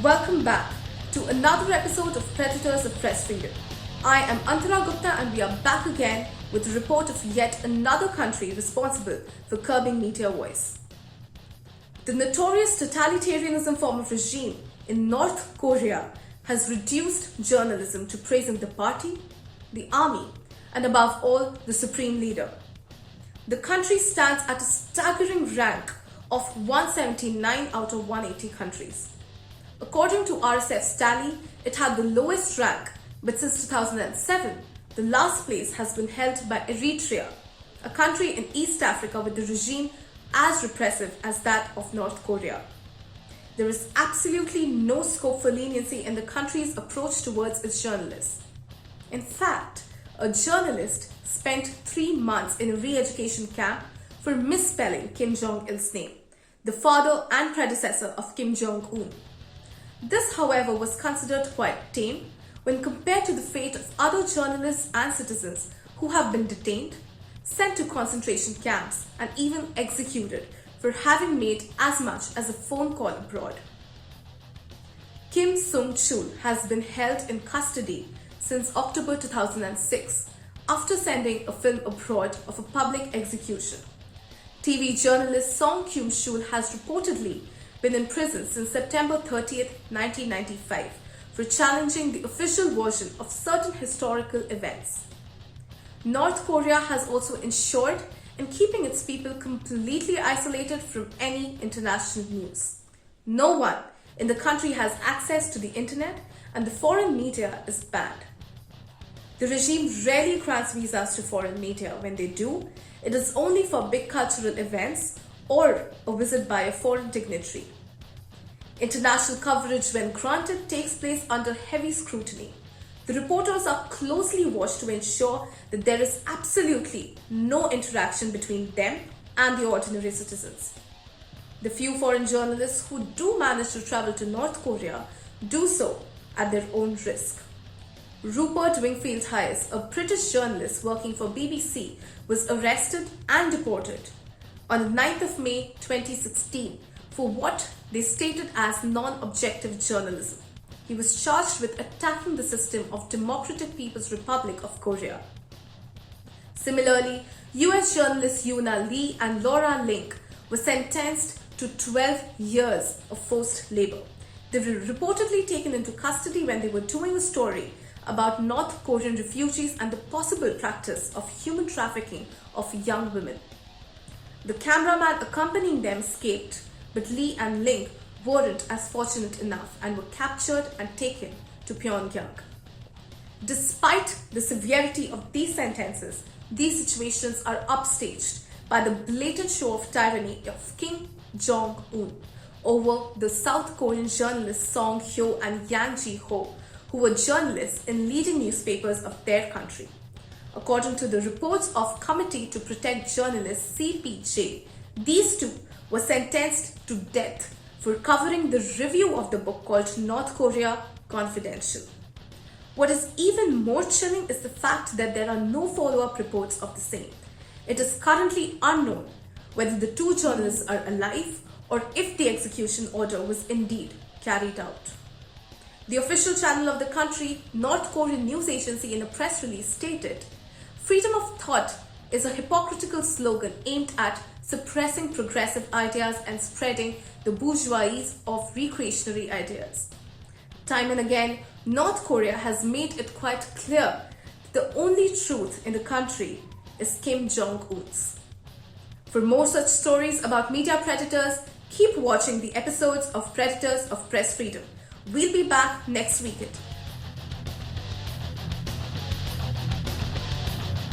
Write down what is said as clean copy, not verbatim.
Welcome back to another episode of Predators of Press Freedom. I am Antara Gupta and we are back again with a report of yet another country responsible for curbing media voice. The notorious totalitarianism form of regime in North Korea has reduced journalism to praising the party, the army, and above all, the supreme leader. The country stands at a staggering rank of 179 out of 180 countries. According to RSF's tally, it had the lowest rank, but since 2007, the last place has been held by Eritrea, a country in East Africa with a regime as repressive as that of North Korea. There is absolutely no scope for leniency in the country's approach towards its journalists. In fact, a journalist spent 3 months in a re-education camp for misspelling Kim Jong-il's name, the father and predecessor of Kim Jong-un. This, however, was considered quite tame when compared to the fate of other journalists and citizens who have been detained, sent to concentration camps, and even executed for having made as much as a phone call abroad. Kim Sung-chul has been held in custody since October 2006 after sending a film abroad of a public execution. TV journalist Song Kyung-chul has reportedly been in prison since September 30th, 1995 for challenging the official version of certain historical events. North Korea has also ensured in keeping its people completely isolated from any international news. No one in the country has access to the internet and the foreign media is banned. The regime rarely grants visas to foreign media. When they do, it is only for big cultural events or a visit by a foreign dignitary. International coverage, when granted, takes place under heavy scrutiny. The reporters are closely watched to ensure that there is absolutely no interaction between them and the ordinary citizens. The few foreign journalists who do manage to travel to North Korea do so at their own risk. Rupert Wingfield Hayes, a British journalist working for BBC, was arrested and deported on the 9th of May 2016 for what they stated as non-objective journalism. He was charged with attacking the system of Democratic People's Republic of Korea. Similarly, US journalists Yuna Lee and Laura Link were sentenced to 12 years of forced labor. They were reportedly taken into custody when they were doing a story about North Korean refugees and the possible practice of human trafficking of young women. The cameraman accompanying them escaped, but Lee and Link weren't as fortunate enough and were captured and taken to Pyongyang. Despite the severity of these sentences, these situations are upstaged by the blatant show of tyranny of Kim Jong-un over the South Korean journalists Song Hyo and Yang Ji-ho, who were journalists in leading newspapers of their country. According to the reports of Committee to Protect Journalists (CPJ), these two were sentenced to death for covering the review of the book called North Korea Confidential. What is even more chilling is the fact that there are no follow-up reports of the same. It is currently unknown whether the two journalists are alive or if the execution order was indeed carried out. The official channel of the country, North Korean news agency, in a press release stated, "Freedom of thought is a hypocritical slogan aimed at suppressing progressive ideas and spreading the bourgeoisie of recreationary ideas." Time and again, North Korea has made it quite clear that the only truth in the country is Kim Jong-un's. For more such stories about media predators, keep watching the episodes of Predators of Press Freedom. We'll be back next weekend.